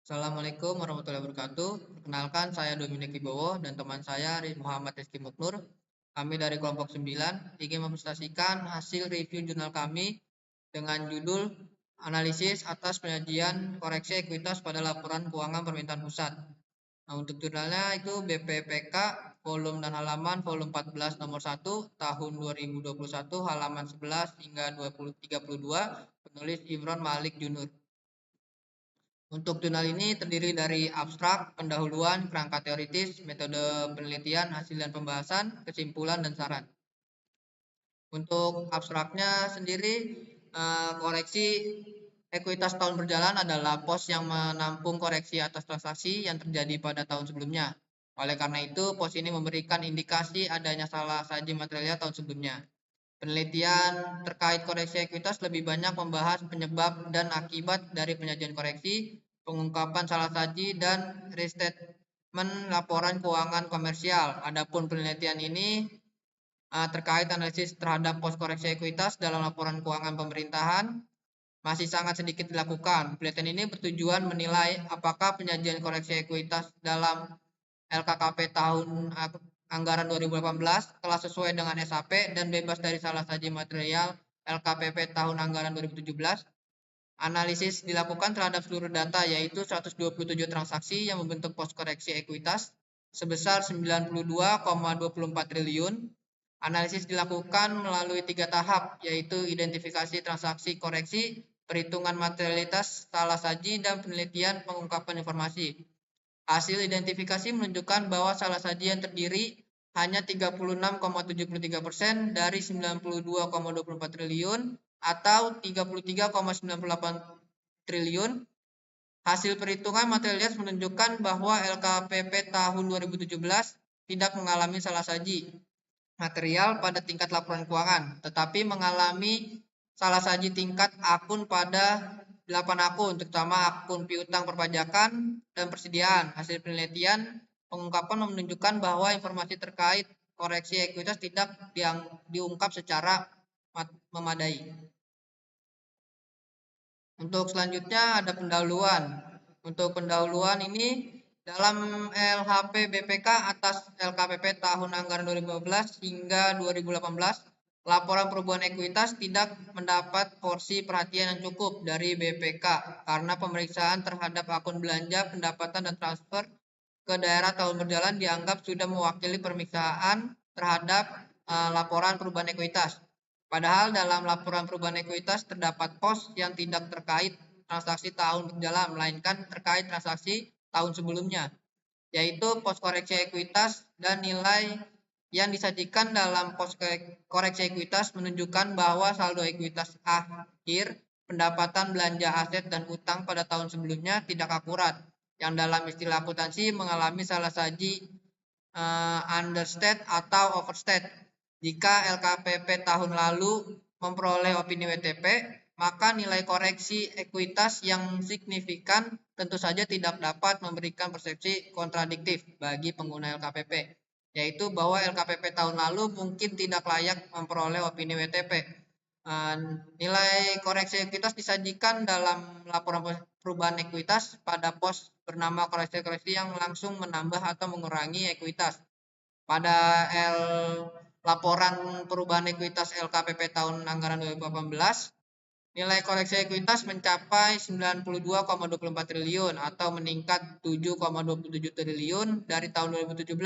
Assalamualaikum warahmatullahi wabarakatuh. Perkenalkan, saya Dominik Wibowo dan teman saya Muhammad Rizky Muknur. Kami dari kelompok 9 ingin mempresentasikan hasil review jurnal kami dengan judul Analisis atas penyajian koreksi ekuitas pada laporan keuangan permintaan pusat. Nah, untuk jurnalnya itu BPPK volume dan halaman volume 14 nomor 1 tahun 2021 halaman 11 hingga 32, penulis Imron Malik Junur. Untuk jurnal ini terdiri dari abstrak, pendahuluan, kerangka teoritis, metode penelitian, hasil dan pembahasan, kesimpulan, dan saran. Untuk abstraknya sendiri, koreksi ekuitas tahun berjalan adalah pos yang menampung koreksi atas transaksi yang terjadi pada tahun sebelumnya. Oleh karena itu, pos ini memberikan indikasi adanya salah saji material tahun sebelumnya. Penelitian terkait koreksi ekuitas lebih banyak membahas penyebab dan akibat dari penyajian koreksi, pengungkapan salah saji, dan restatement laporan keuangan komersial. Adapun penelitian ini terkait analisis terhadap pos koreksi ekuitas dalam laporan keuangan pemerintahan masih sangat sedikit dilakukan. Penelitian ini bertujuan menilai apakah penyajian koreksi ekuitas dalam LKKP tahun anggaran 2018 telah sesuai dengan SAP dan bebas dari salah saji material LKPP tahun anggaran 2017. Analisis dilakukan terhadap seluruh data yaitu 127 transaksi yang membentuk pos koreksi ekuitas sebesar 92,24 triliun. Analisis dilakukan melalui 3 tahap yaitu identifikasi transaksi koreksi, perhitungan materialitas salah saji, dan penelitian pengungkapan informasi. Hasil identifikasi menunjukkan bahwa salah saji yang terdiri hanya 36,73% dari 92,24 triliun atau 33,98 triliun. Hasil perhitungan materialitas menunjukkan bahwa LKPP tahun 2017 tidak mengalami salah saji material pada tingkat laporan keuangan, tetapi mengalami salah saji tingkat akun pada 8 akun, terutama akun piutang perpajakan dan persediaan. Hasil penelitian pengungkapan menunjukkan bahwa informasi terkait koreksi ekuitas tidak diungkap secara memadai. Untuk selanjutnya ada pendahuluan. Untuk pendahuluan ini dalam LHP BPK atas LKPP tahun anggaran 2015 hingga 2018, laporan perubahan ekuitas tidak mendapat porsi perhatian yang cukup dari BPK karena pemeriksaan terhadap akun belanja, pendapatan, dan transfer ke daerah tahun berjalan dianggap sudah mewakili pemeriksaan terhadap laporan perubahan ekuitas. Padahal dalam laporan perubahan ekuitas terdapat pos yang tidak terkait transaksi tahun berjalan, melainkan terkait transaksi tahun sebelumnya, yaitu pos koreksi ekuitas dan nilai yang disajikan dalam pos koreksi ekuitas menunjukkan bahwa saldo ekuitas akhir pendapatan belanja aset dan utang pada tahun sebelumnya tidak akurat, yang dalam istilah akuntansi mengalami salah saji understate atau overstate. Jika LKPP tahun lalu memperoleh opini WTP, maka nilai koreksi ekuitas yang signifikan tentu saja tidak dapat memberikan persepsi kontradiktif bagi pengguna LKPP, yaitu bahwa LKPP tahun lalu mungkin tidak layak memperoleh opini WTP. Nilai koreksi ekuitas disajikan dalam laporan perubahan ekuitas pada pos bernama koreksi-koreksi yang langsung menambah atau mengurangi ekuitas. Pada laporan perubahan ekuitas LKPP tahun anggaran 2018, nilai koreksi ekuitas mencapai 92,24 triliun atau meningkat 7,27 triliun dari tahun 2017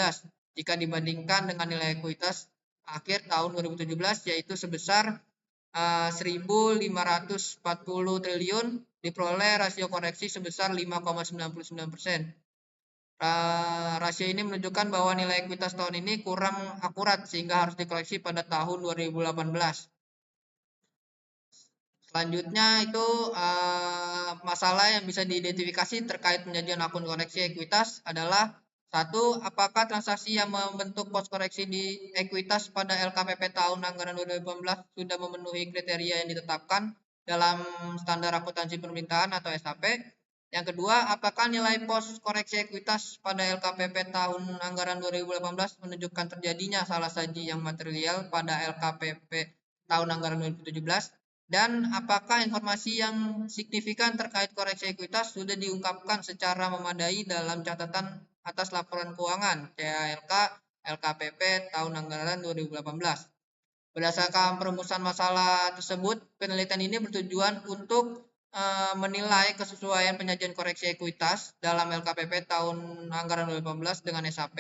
jika dibandingkan dengan nilai ekuitas akhir tahun 2017 yaitu sebesar 1.540 triliun diperoleh rasio koreksi sebesar 5,99%. Rasio ini menunjukkan bahwa nilai ekuitas tahun ini kurang akurat sehingga harus dikoreksi pada tahun 2018. Selanjutnya itu masalah yang bisa diidentifikasi terkait penyajian akun koreksi ekuitas adalah satu, apakah transaksi yang membentuk pos koreksi di ekuitas pada LKPP tahun anggaran 2018 sudah memenuhi kriteria yang ditetapkan dalam standar akuntansi pemerintahan atau SAP. Yang kedua, apakah nilai pos koreksi ekuitas pada LKPP tahun anggaran 2018 menunjukkan terjadinya salah saji yang material pada LKPP tahun anggaran 2017. Dan apakah informasi yang signifikan terkait koreksi ekuitas sudah diungkapkan secara memadai dalam catatan atas laporan keuangan CALK LKPP tahun anggaran 2018? Berdasarkan perumusan masalah tersebut, penelitian ini bertujuan untuk menilai kesesuaian penyajian koreksi ekuitas dalam LKPP tahun anggaran 2018 dengan SAP.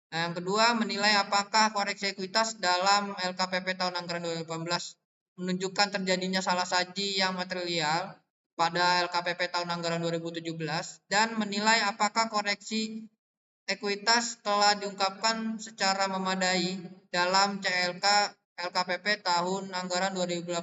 Yang kedua, menilai apakah koreksi ekuitas dalam LKPP tahun anggaran 2018 menunjukkan terjadinya salah saji yang material pada LKPP tahun anggaran 2017 dan menilai apakah koreksi ekuitas telah diungkapkan secara memadai dalam CLK LKPP tahun anggaran 2018.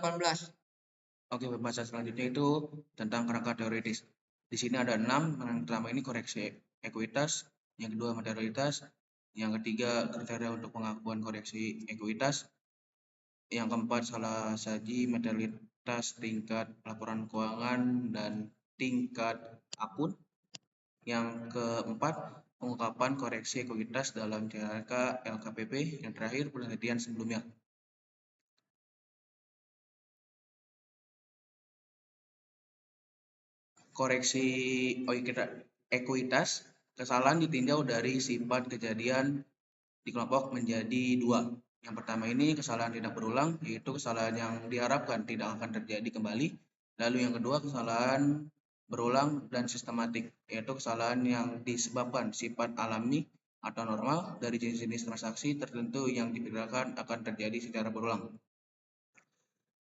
Oke, pembahasan selanjutnya itu tentang kerangka teoritis. Di sini ada 6, yang pertama ini koreksi ekuitas, yang kedua materialitas, yang ketiga kriteria untuk pengakuan koreksi ekuitas, yang keempat salah saji materialitas tingkat laporan keuangan dan tingkat akun, yang keempat pengungkapan koreksi ekuitas dalam CLK LKPP, yang terakhir penelitian sebelumnya. Koreksi ekuitas, kesalahan ditinjau dari sifat kejadian di kelompok menjadi dua. Yang pertama ini kesalahan tidak berulang, yaitu kesalahan yang diharapkan tidak akan terjadi kembali. Lalu yang kedua kesalahan berulang dan sistematik, yaitu kesalahan yang disebabkan sifat alami atau normal dari jenis-jenis transaksi tertentu yang diperkirakan akan terjadi secara berulang.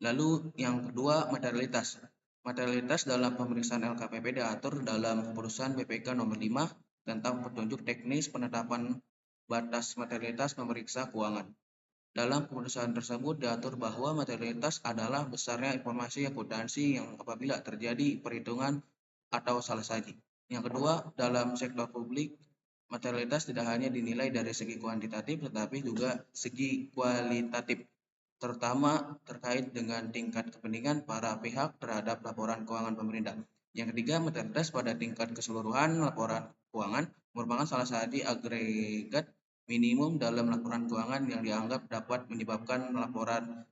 Lalu yang kedua materialitas. Materialitas dalam pemeriksaan LKPP diatur dalam keputusan BPK nomor 5 tentang petunjuk teknis penetapan batas materialitas pemeriksa keuangan. Dalam keputusan tersebut diatur bahwa materialitas adalah besarnya informasi akuntansi yang apabila terjadi perhitungan atau salah saji. Yang kedua, dalam sektor publik, materialitas tidak hanya dinilai dari segi kuantitatif tetapi juga segi kualitatif, terutama terkait dengan tingkat kepentingan para pihak terhadap laporan keuangan pemerintah. Yang ketiga, materialitas pada tingkat keseluruhan laporan keuangan merupakan salah satu agregat minimum dalam laporan keuangan yang dianggap dapat menyebabkan laporan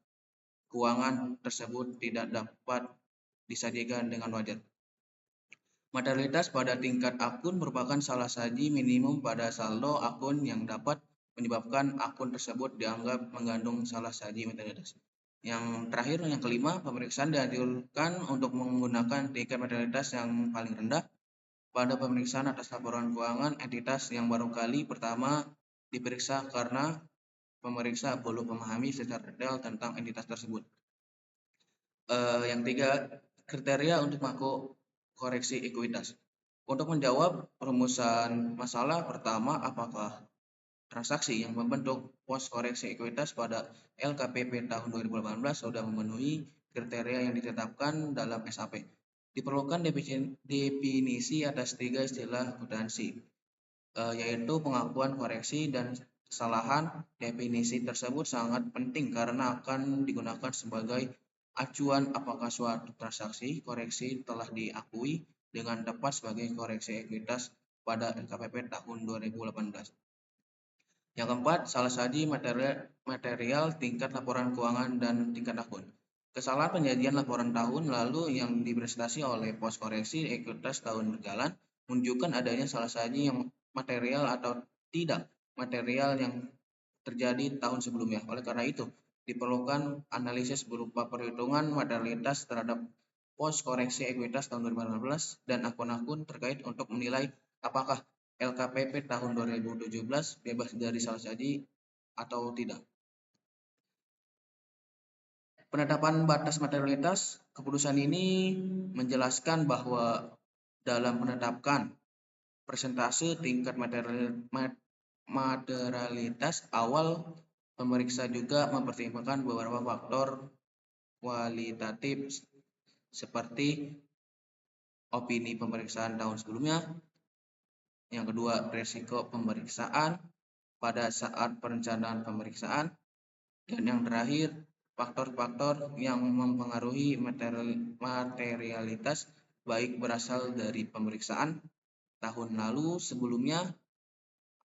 keuangan tersebut tidak dapat disajikan dengan wajar. Materialitas pada tingkat akun merupakan salah saji minimum pada saldo akun yang dapat menyebabkan akun tersebut dianggap mengandung salah saji materialitas. Yang terakhir, yang kelima, pemeriksaan dianjurkan untuk menggunakan tingkat materialitas yang paling rendah pada pemeriksaan atas laporan keuangan entitas yang baru kali pertama diperiksa karena pemeriksa belum memahami secara detail tentang entitas tersebut. Yang tiga, kriteria untuk mengaku koreksi ekuitas. Untuk menjawab perumusan masalah pertama, apakah transaksi yang membentuk pos koreksi ekuitas pada LKPP tahun 2018 sudah memenuhi kriteria yang ditetapkan dalam SAP. Diperlukan definisi atas tiga istilah akuntansi, yaitu pengakuan koreksi dan kesalahan. Definisi tersebut sangat penting karena akan digunakan sebagai acuan apakah suatu transaksi koreksi telah diakui dengan tepat sebagai koreksi ekuitas pada LKPP tahun 2018. Yang keempat, salah saji material tingkat laporan keuangan dan tingkat akun. Kesalahan penyajian laporan tahun lalu yang dipresentasi oleh pos koreksi ekuitas tahun berjalan menunjukkan adanya salah saji yang material atau tidak material yang terjadi tahun sebelumnya. Oleh karena itu, diperlukan analisis berupa perhitungan materialitas terhadap pos koreksi ekuitas tahun 2018 dan akun-akun terkait untuk menilai apakah LKPP tahun 2017 bebas dari salah saji atau tidak. Penetapan batas materialitas, keputusan ini menjelaskan bahwa dalam menetapkan persentase tingkat materialitas awal, pemeriksa juga mempertimbangkan beberapa faktor kualitatif seperti opini pemeriksaan tahun sebelumnya, yang kedua risiko pemeriksaan pada saat perencanaan pemeriksaan, dan yang terakhir faktor-faktor yang mempengaruhi materialitas baik berasal dari pemeriksaan tahun lalu sebelumnya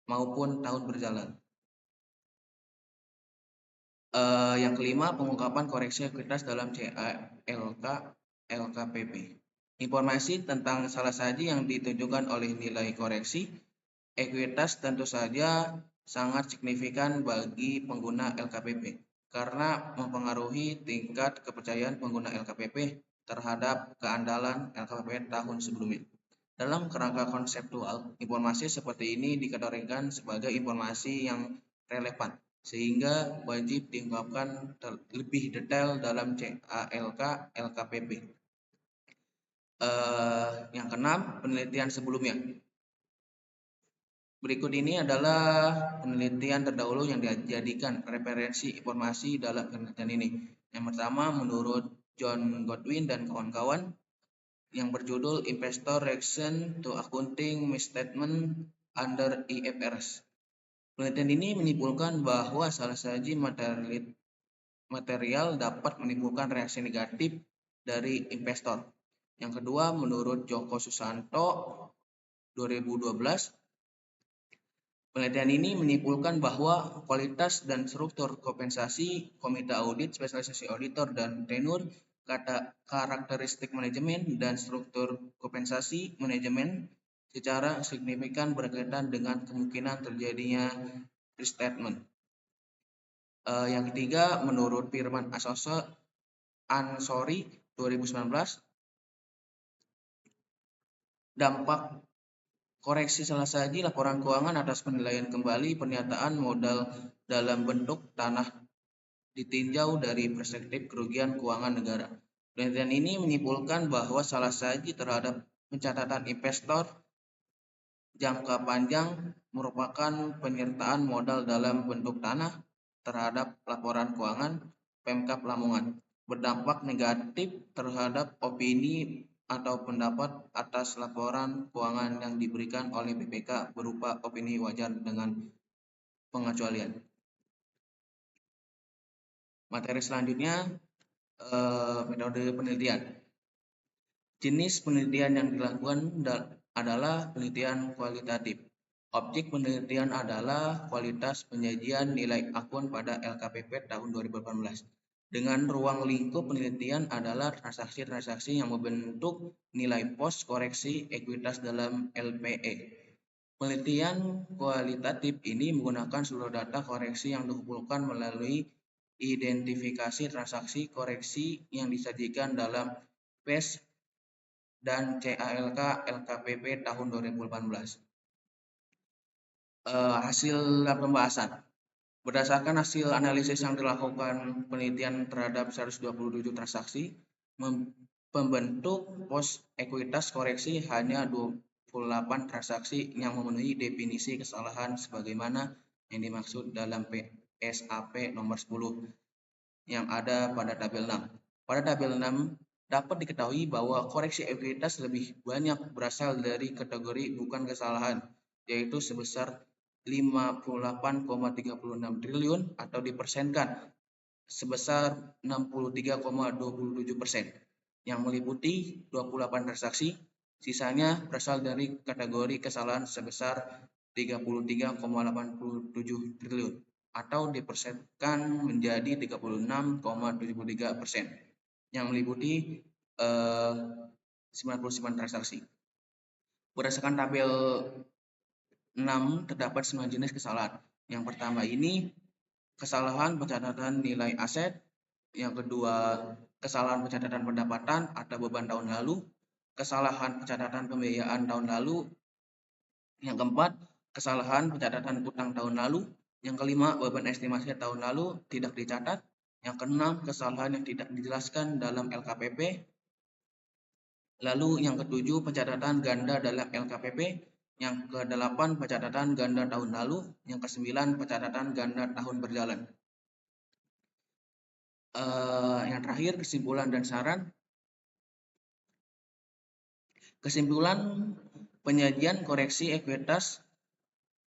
maupun tahun berjalan. Yang kelima, pengungkapan koreksi ekuitas dalam CALK LKPP. Informasi tentang salah saji yang ditunjukkan oleh nilai koreksi ekuitas tentu saja sangat signifikan bagi pengguna LKPP karena mempengaruhi tingkat kepercayaan pengguna LKPP terhadap keandalan LKPP tahun sebelumnya. Dalam kerangka konseptual, informasi seperti ini dikategorikan sebagai informasi yang relevan, sehingga wajib diungkapkan lebih detail dalam CALK LKPP. Yang keenam, penelitian sebelumnya. Berikut ini adalah penelitian terdahulu yang dijadikan referensi informasi dalam penelitian ini. Yang pertama, menurut John Godwin dan kawan-kawan, yang berjudul Investor Reaction to Accounting Misstatement under IFRS. Penelitian ini menyimpulkan bahwa salah saji material dapat menimbulkan reaksi negatif dari investor. Yang kedua, menurut Joko Susanto 2012, penelitian ini menyimpulkan bahwa kualitas dan struktur kompensasi komite audit, spesialisasi auditor, dan tenur, karakteristik manajemen, dan struktur kompensasi manajemen secara signifikan berkaitan dengan kemungkinan terjadinya restatement. Yang ketiga, menurut Firman Ansori 2019, dampak koreksi salah saji laporan keuangan atas penilaian kembali pernyataan modal dalam bentuk tanah ditinjau dari perspektif kerugian keuangan negara. Penelitian ini menyimpulkan bahwa salah saji terhadap pencatatan investor jangka panjang merupakan penyertaan modal dalam bentuk tanah terhadap laporan keuangan Pemkab Lamongan, berdampak negatif terhadap opini atau pendapat atas laporan keuangan yang diberikan oleh BPK berupa opini wajar dengan pengecualian. Materi selanjutnya, metode penelitian. Jenis penelitian yang dilakukan adalah penelitian kualitatif. Objek penelitian adalah kualitas penyajian nilai akun pada LKPP tahun 2018. Dengan ruang lingkup penelitian adalah transaksi-transaksi yang membentuk nilai pos koreksi ekuitas dalam LPE. Penelitian kualitatif ini menggunakan seluruh data koreksi yang dikumpulkan melalui identifikasi transaksi koreksi yang disajikan dalam PES dan CALK LKPP tahun 2018. Hasil pembahasan. Berdasarkan hasil analisis yang dilakukan penelitian terhadap 127 transaksi, pembentuk pos ekuitas koreksi hanya 28 transaksi yang memenuhi definisi kesalahan sebagaimana yang dimaksud dalam PSAP nomor 10 yang ada pada tabel 6. Pada tabel 6 dapat diketahui bahwa koreksi ekuitas lebih banyak berasal dari kategori bukan kesalahan, yaitu sebesar 58,36 triliun atau dipersenkan sebesar 63,27%, yang meliputi 28 transaksi. Sisanya berasal dari kategori kesalahan sebesar 33,87 triliun atau dipersenkan menjadi 36,73%, yang meliputi 99 transaksi. Berdasarkan tabel 6 terdapat 9 jenis kesalahan. Yang pertama ini kesalahan pencatatan nilai aset, yang kedua kesalahan pencatatan pendapatan atau beban tahun lalu, kesalahan pencatatan pembiayaan tahun lalu, yang keempat kesalahan pencatatan utang tahun lalu, yang kelima beban estimasi tahun lalu tidak dicatat, yang keenam kesalahan yang tidak dijelaskan dalam LKPP, lalu yang ketujuh pencatatan ganda dalam LKPP, yang ke-8 pencatatan ganda tahun lalu, yang ke-9 pencatatan ganda tahun berjalan. Yang terakhir kesimpulan dan saran. Kesimpulan, penyajian koreksi ekuitas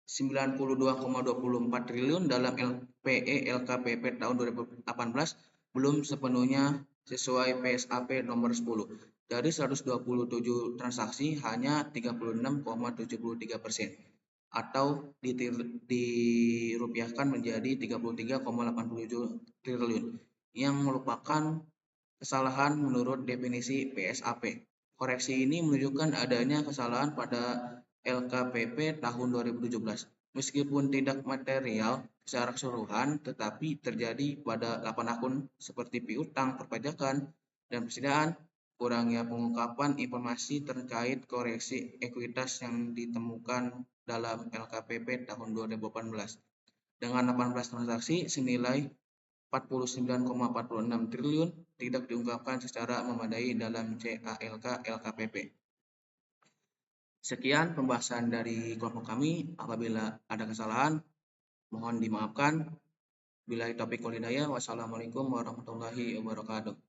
92,24 triliun dalam LPE LKPP tahun 2018 belum sepenuhnya sesuai PSAP nomor 10. Dari 127 transaksi hanya 36,73%. atau dirupiahkan menjadi 33,87 triliun yang merupakan kesalahan menurut definisi PSAP. Koreksi ini menunjukkan adanya kesalahan pada LKPP tahun 2017. Meskipun tidak material secara keseluruhan, tetapi terjadi pada 8 akun seperti piutang, perpajakan, dan persediaan, kurangnya pengungkapan informasi terkait koreksi ekuitas yang ditemukan dalam LKPP tahun 2018. Dengan 18 transaksi senilai 49,46 triliun tidak diungkapkan secara memadai dalam CALK LKPP. Sekian pembahasan dari kelompok kami. Apabila ada kesalahan, mohon dimaafkan. Billahi taufiq wal hidayah. Wassalamualaikum warahmatullahi wabarakatuh.